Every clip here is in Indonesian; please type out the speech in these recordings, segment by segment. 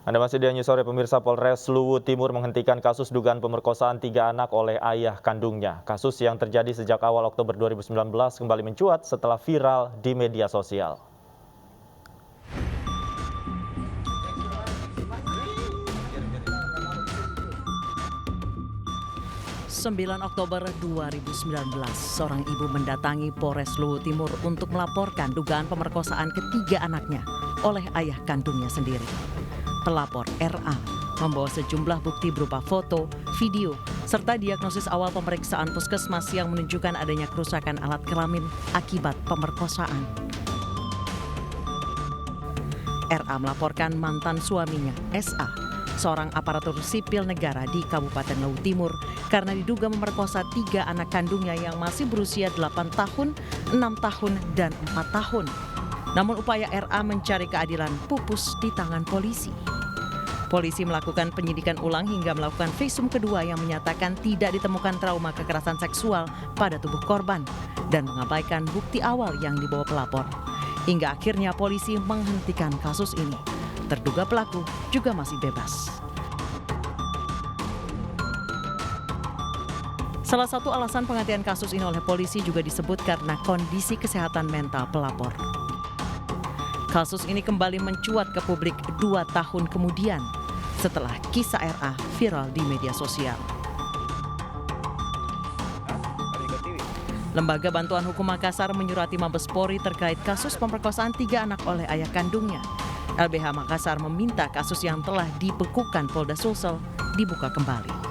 Anda masih di News Sore, pemirsa. Polres Luwu Timur menghentikan kasus dugaan pemerkosaan 3 anak oleh ayah kandungnya. Kasus yang terjadi sejak awal Oktober 2019 kembali mencuat setelah viral di media sosial. 9 Oktober 2019, seorang ibu mendatangi Polres Luwu Timur untuk melaporkan dugaan pemerkosaan ketiga anaknya oleh ayah kandungnya sendiri. Pelapor RA membawa sejumlah bukti berupa foto, video, serta diagnosis awal pemeriksaan puskesmas yang menunjukkan adanya kerusakan alat kelamin akibat pemerkosaan. RA melaporkan mantan suaminya, SA, seorang aparatur sipil negara di Kabupaten Luwu Timur, karena diduga memerkosa 3 anak kandungnya yang masih berusia 8 tahun, 6 tahun, dan 4 tahun. Namun upaya RA mencari keadilan pupus di tangan polisi. Polisi melakukan penyidikan ulang hingga melakukan visum kedua yang menyatakan tidak ditemukan trauma kekerasan seksual pada tubuh korban dan mengabaikan bukti awal yang dibawa pelapor. Hingga akhirnya polisi menghentikan kasus ini. Terduga pelaku juga masih bebas. Salah satu alasan penghentian kasus ini oleh polisi juga disebut karena kondisi kesehatan mental pelapor. Kasus ini kembali mencuat ke publik 2 tahun kemudian setelah kisah RA viral di media sosial. Lembaga Bantuan Hukum Makassar menyurati Mabes Polri terkait kasus pemerkosaan 3 anak oleh ayah kandungnya. LBH Makassar meminta kasus yang telah dibekukan Polda Sulsel dibuka kembali.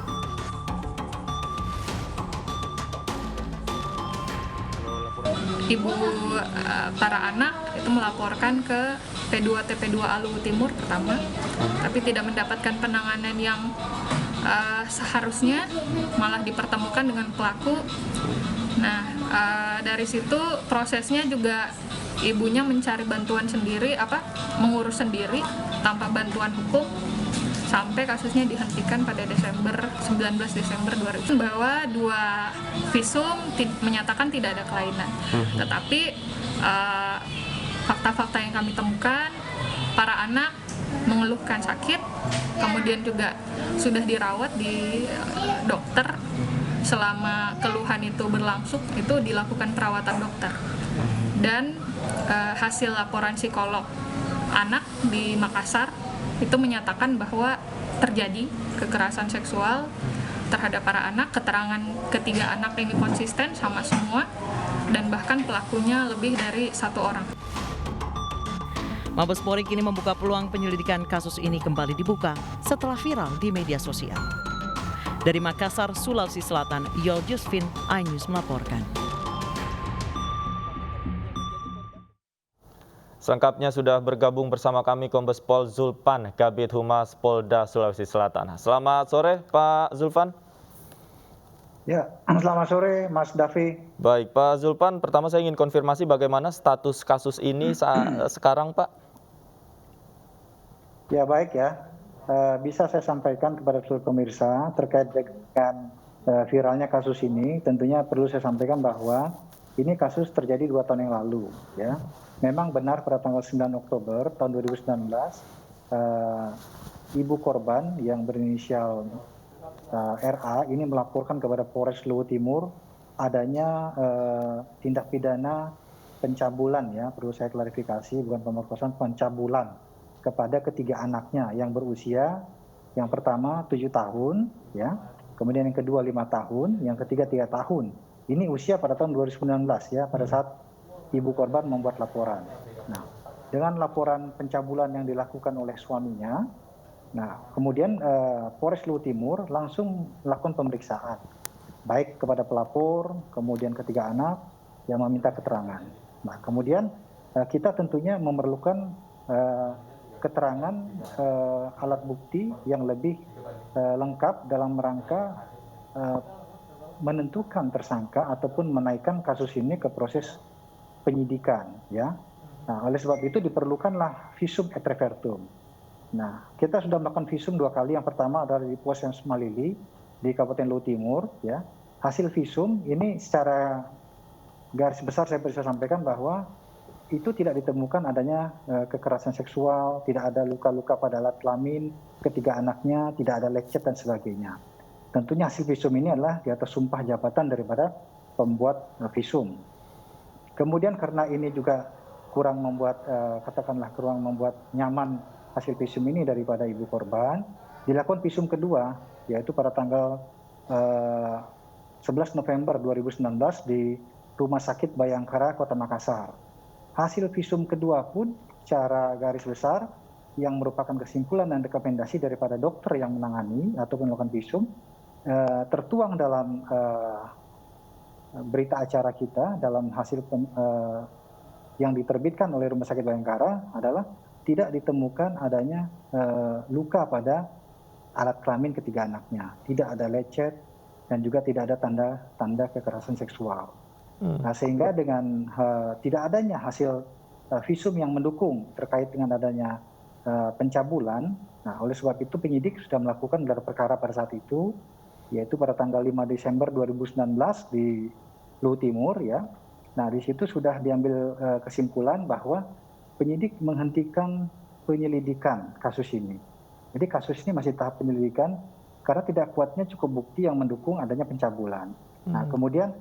Ibu para anak itu melaporkan ke P2 TP2A Luwu Timur pertama, tapi tidak mendapatkan penanganan yang seharusnya, malah dipertemukan dengan pelaku. Nah, dari situ prosesnya juga ibunya mencari bantuan sendiri, mengurus sendiri tanpa bantuan hukum, sampai kasusnya dihentikan pada 19 Desember 2000, bahwa 2 visum menyatakan tidak ada kelainan. Tetapi fakta-fakta yang kami temukan, para anak mengeluhkan sakit, kemudian juga sudah dirawat di dokter. Selama keluhan itu berlangsung, itu dilakukan perawatan dokter. Dan hasil laporan psikolog anak di Makassar itu menyatakan bahwa terjadi kekerasan seksual terhadap para anak. Keterangan ketiga anak ini konsisten sama semua, dan bahkan pelakunya lebih dari 1 orang. Mabes Polri kini membuka peluang penyelidikan kasus ini kembali dibuka setelah viral di media sosial. Dari Makassar, Sulawesi Selatan, Yol Jusvin, iNews melaporkan. Selengkapnya sudah bergabung bersama kami Kombes Pol Zulpan, Kabid Humas Polda Sulawesi Selatan. Selamat sore, Pak Zulpan. Ya, selamat sore, Mas Davi. Baik, Pak Zulpan, pertama saya ingin konfirmasi bagaimana status kasus ini sekarang, Pak? Ya, baik ya. Bisa saya sampaikan kepada seluruh pemirsa terkait dengan viralnya kasus ini. Tentunya perlu saya sampaikan bahwa ini kasus terjadi 2 tahun yang lalu, ya. Memang benar pada tanggal 9 Oktober tahun 2019, ibu korban yang berinisial RA ini melaporkan kepada Polres Luwu Timur adanya tindak pidana pencabulan, ya, perlu saya klarifikasi, bukan pemerkosaan, pencabulan kepada ketiga anaknya yang berusia, yang pertama 7 tahun, ya, kemudian yang kedua 5 tahun, yang ketiga 3 tahun. Ini usia pada tahun 2019, ya, pada saat ibu korban membuat laporan. Nah, dengan laporan pencabulan yang dilakukan oleh suaminya, nah kemudian Polres Luwu Timur langsung melakukan pemeriksaan, baik kepada pelapor, kemudian ketiga anak yang meminta keterangan. Nah, kemudian kita tentunya memerlukan keterangan alat bukti yang lebih lengkap dalam rangka menentukan tersangka ataupun menaikkan kasus ini ke proses penyidikan, ya. Nah, oleh sebab itu diperlukanlah visum et repertum. Nah, kita sudah melakukan visum 2 kali. Yang pertama adalah di Polres Malili di Kabupaten Luwu Timur, ya. Hasil visum ini secara garis besar saya bisa sampaikan bahwa itu tidak ditemukan adanya kekerasan seksual, tidak ada luka-luka pada alat kelamin ketiga anaknya, tidak ada lecet dan sebagainya. Tentunya hasil visum ini adalah di atas sumpah jabatan daripada pembuat visum. Kemudian karena ini juga kurang membuat nyaman hasil visum ini daripada ibu korban, dilakukan visum kedua, yaitu pada tanggal 11 November 2019 di Rumah Sakit Bayangkara, Kota Makassar. Hasil visum kedua pun secara garis besar yang merupakan kesimpulan dan rekomendasi daripada dokter yang menangani atau melakukan visum tertuang dalam berita acara kita dalam hasil yang diterbitkan oleh Rumah Sakit Bayangkara adalah tidak ditemukan adanya luka pada alat kelamin ketiga anaknya, tidak ada lecet dan juga tidak ada tanda kekerasan seksual. Nah, sehingga dengan tidak adanya hasil visum yang mendukung terkait dengan adanya pencabulan, nah oleh sebab itu penyidik sudah melakukan gelar perkara pada saat itu, yaitu pada tanggal 5 Desember 2019 di Luwu Timur ya. Nah, di situ sudah diambil kesimpulan bahwa penyidik menghentikan penyelidikan kasus ini. Jadi kasus ini masih tahap penyelidikan karena tidak kuatnya cukup bukti yang mendukung adanya pencabulan. Nah, kemudian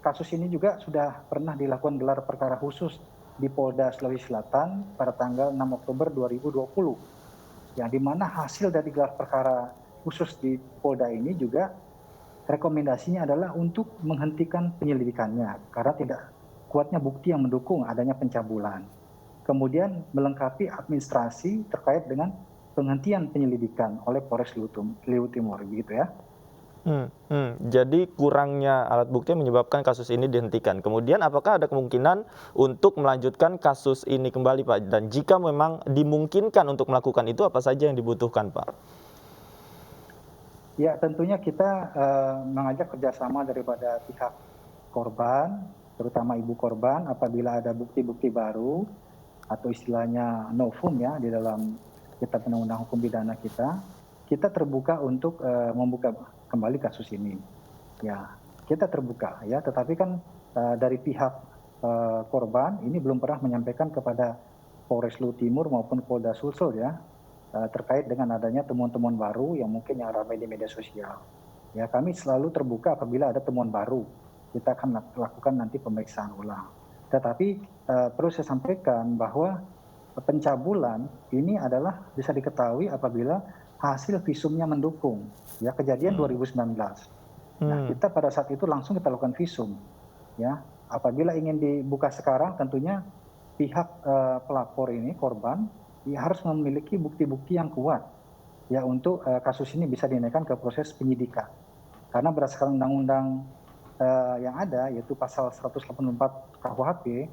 kasus ini juga sudah pernah dilakukan gelar perkara khusus di Polda Sulawesi Selatan pada tanggal 6 Oktober 2020. Yang di mana hasil dari gelar perkara khusus di Polda ini juga rekomendasinya adalah untuk menghentikan penyelidikannya karena tidak kuatnya bukti yang mendukung adanya pencabulan. Kemudian melengkapi administrasi terkait dengan penghentian penyelidikan oleh Polres Luwu Timur, gitu ya. Jadi kurangnya alat bukti yang menyebabkan kasus ini dihentikan. Kemudian apakah ada kemungkinan untuk melanjutkan kasus ini kembali, Pak? Dan jika memang dimungkinkan untuk melakukan itu, apa saja yang dibutuhkan, Pak? Ya, tentunya kita mengajak kerjasama daripada pihak korban, terutama ibu korban, apabila ada bukti-bukti baru atau istilahnya novum ya di dalam Kitab Undang-Undang Hukum Pidana kita terbuka untuk membuka kembali kasus ini. Ya, kita terbuka ya, tetapi kan dari pihak korban ini belum pernah menyampaikan kepada Polres Luwu Timur maupun Polda Sulsel ya terkait dengan adanya temuan-temuan baru yang mungkin yang ramai di media sosial. Ya, kami selalu terbuka apabila ada temuan baru. Kita akan lakukan nanti pemeriksaan ulang. Tetapi perlu saya sampaikan bahwa pencabulan ini adalah bisa diketahui apabila hasil visumnya mendukung. Ya, kejadian 2019. Nah, kita pada saat itu langsung kita lakukan visum. Ya, apabila ingin dibuka sekarang, tentunya pihak pelapor ini korban ya harus memiliki bukti-bukti yang kuat ya untuk kasus ini bisa dinaikkan ke proses penyidikan. Karena berdasarkan undang-undang yang ada yaitu pasal 184 KUHP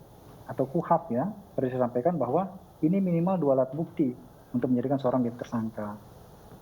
atau KUHAP ya, perlu saya sampaikan bahwa ini minimal 2 alat bukti untuk menjadikan seorang tersangka.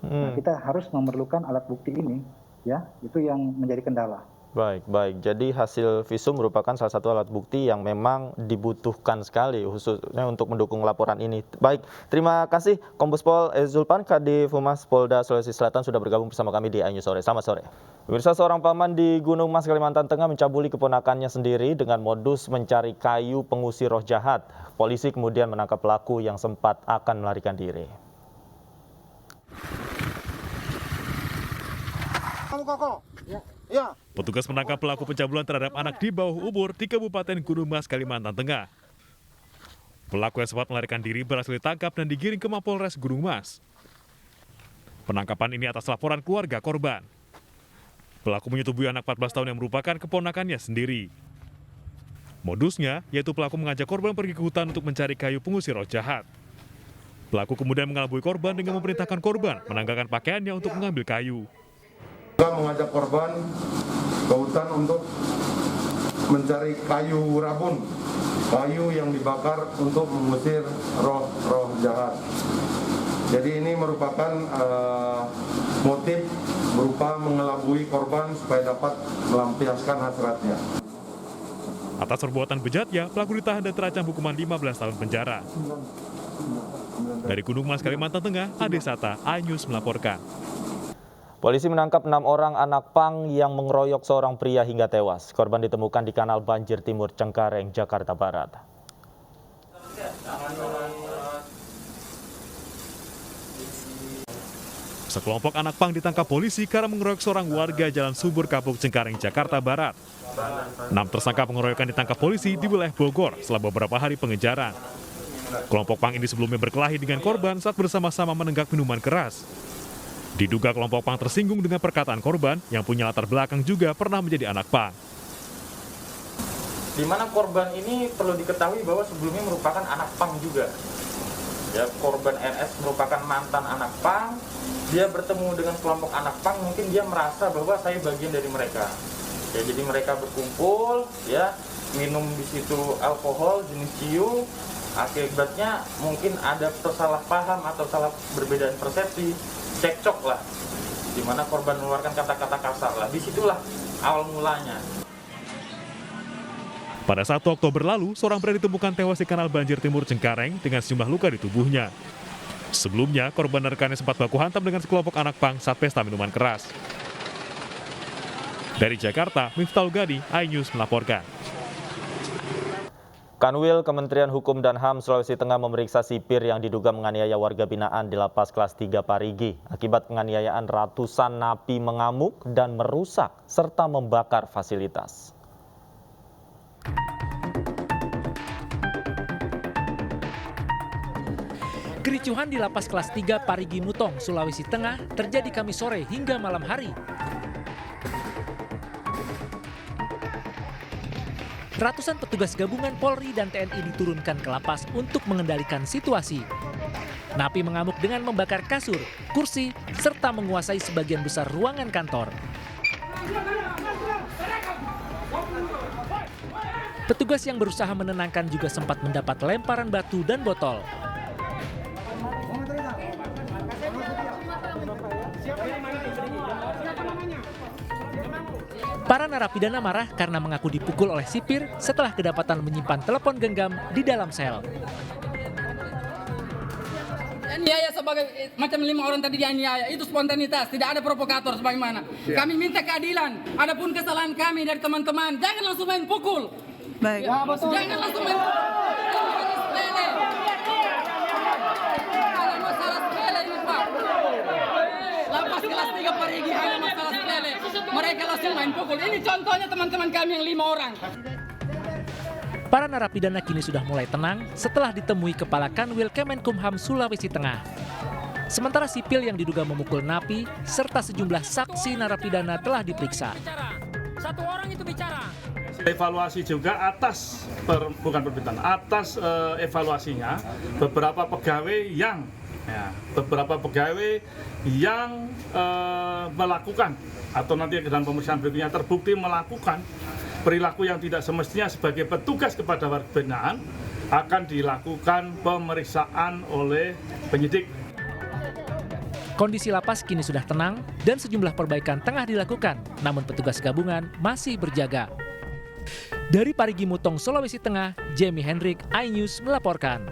Nah, kita harus memerlukan alat bukti ini ya, itu yang menjadi kendala. Baik. Jadi hasil visum merupakan salah satu alat bukti yang memang dibutuhkan sekali khususnya untuk mendukung laporan ini. Baik, terima kasih Kombes Pol Zulpan, Kadif Humas Polda Sulawesi Selatan sudah bergabung bersama kami di iNews Sore. Selamat sore. Pemirsa, seorang paman di Gunung Mas, Kalimantan Tengah mencabuli keponakannya sendiri dengan modus mencari kayu pengusir roh jahat. Polisi kemudian menangkap pelaku yang sempat akan melarikan diri. Petugas menangkap pelaku pencabulan terhadap anak di bawah umur di Kabupaten Gunung Mas, Kalimantan Tengah. Pelaku yang sempat melarikan diri berhasil ditangkap dan digiring ke Mapolres Gunung Mas. Penangkapan ini atas laporan keluarga korban. Pelaku menyetubui anak 14 tahun yang merupakan keponakannya sendiri. Modusnya yaitu pelaku mengajak korban pergi ke hutan untuk mencari kayu pengusir roh jahat. Pelaku kemudian mengelabui korban dengan memerintahkan korban menanggalkan pakaiannya untuk mengambil kayu. Kita mengajak korban ke hutan untuk mencari kayu rabun, kayu yang dibakar untuk mengusir roh jahat. Jadi ini merupakan motif berupa mengelabui korban supaya dapat melampiaskan hasratnya. Atas perbuatan bejatnya, pelaku ditahan dan terancam hukuman 15 tahun penjara. Dari Gunung Mas, Kalimantan Tengah, Ade Sata, iNews melaporkan. Polisi menangkap 6 orang anak pang yang mengeroyok seorang pria hingga tewas. Korban ditemukan di Kanal Banjir Timur Cengkareng, Jakarta Barat. Sekelompok anak pang ditangkap polisi karena mengeroyok seorang warga Jalan Subur, Kapuk Cengkareng, Jakarta Barat. 6 tersangka pengeroyokan ditangkap polisi di wilayah Bogor setelah beberapa hari pengejaran. Kelompok pang ini sebelumnya berkelahi dengan korban saat bersama-sama menenggak minuman keras. Diduga kelompok pang tersinggung dengan perkataan korban yang punya latar belakang juga pernah menjadi anak pang. Di mana korban ini perlu diketahui bahwa sebelumnya merupakan anak pang juga. Ya, korban NS merupakan mantan anak pang. Dia bertemu dengan kelompok anak pang, mungkin dia merasa bahwa saya bagian dari mereka. Ya, jadi mereka berkumpul, ya, minum di situ alkohol jenis ciu. Akibatnya mungkin ada salah paham atau salah berbedaan persepsi, cekcok lah. Di mana korban mengeluarkan kata-kata kasar lah. Disitulah awal mulanya. Pada 1 Oktober lalu, seorang pria ditemukan tewas di Kanal Banjir Timur Cengkareng dengan sejumlah luka di tubuhnya. Sebelumnya, korban dan rekannya sempat baku hantam dengan sekelompok anak pang saat pesta minuman keras. Dari Jakarta, Miftahul Gadi, iNews melaporkan. Kanwil Kementerian Hukum dan HAM Sulawesi Tengah memeriksa sipir yang diduga menganiaya warga binaan di Lapas Kelas 3 Parigi. Akibat penganiayaan, ratusan napi mengamuk dan merusak serta membakar fasilitas. Kericuhan di Lapas Kelas 3 Parigi Mutong, Sulawesi Tengah terjadi Kamis sore hingga malam hari. Ratusan petugas gabungan Polri dan TNI diturunkan ke lapas untuk mengendalikan situasi. Napi mengamuk dengan membakar kasur, kursi, serta menguasai sebagian besar ruangan kantor. Petugas yang berusaha menenangkan juga sempat mendapat lemparan batu dan botol. Para narapidana marah karena mengaku dipukul oleh sipir setelah kedapatan menyimpan telepon genggam di dalam sel. Aniaya sebagai macam 5 orang tadi dianiaya, itu spontanitas, tidak ada provokator sebagaimana. Kami minta keadilan, adapun kesalahan kami dari teman-teman, jangan langsung main pukul. Baik. Ya, jangan langsung main pukul. Hanya masalah sepele ini, Pak. Lapas Kelas 3 Parigi hanya masalah sepele. Mereka langsung main pukul. Ini contohnya teman-teman kami yang 5 orang. Para narapidana kini sudah mulai tenang setelah ditemui Kepala Kanwil Kemenkumham Sulawesi Tengah. Sementara sipil yang diduga memukul napi serta sejumlah saksi narapidana telah diperiksa. Satu orang itu bicara. Evaluasi juga atas evaluasinya beberapa pegawai yang melakukan atau nanti dalam pemeriksaan berikutnya terbukti melakukan perilaku yang tidak semestinya sebagai petugas kepada warga binaan akan dilakukan pemeriksaan oleh penyidik. Kondisi lapas kini sudah tenang dan sejumlah perbaikan tengah dilakukan, namun petugas gabungan masih berjaga. Dari Parigi Mutong, Sulawesi Tengah, Jamie Hendrik, iNews melaporkan.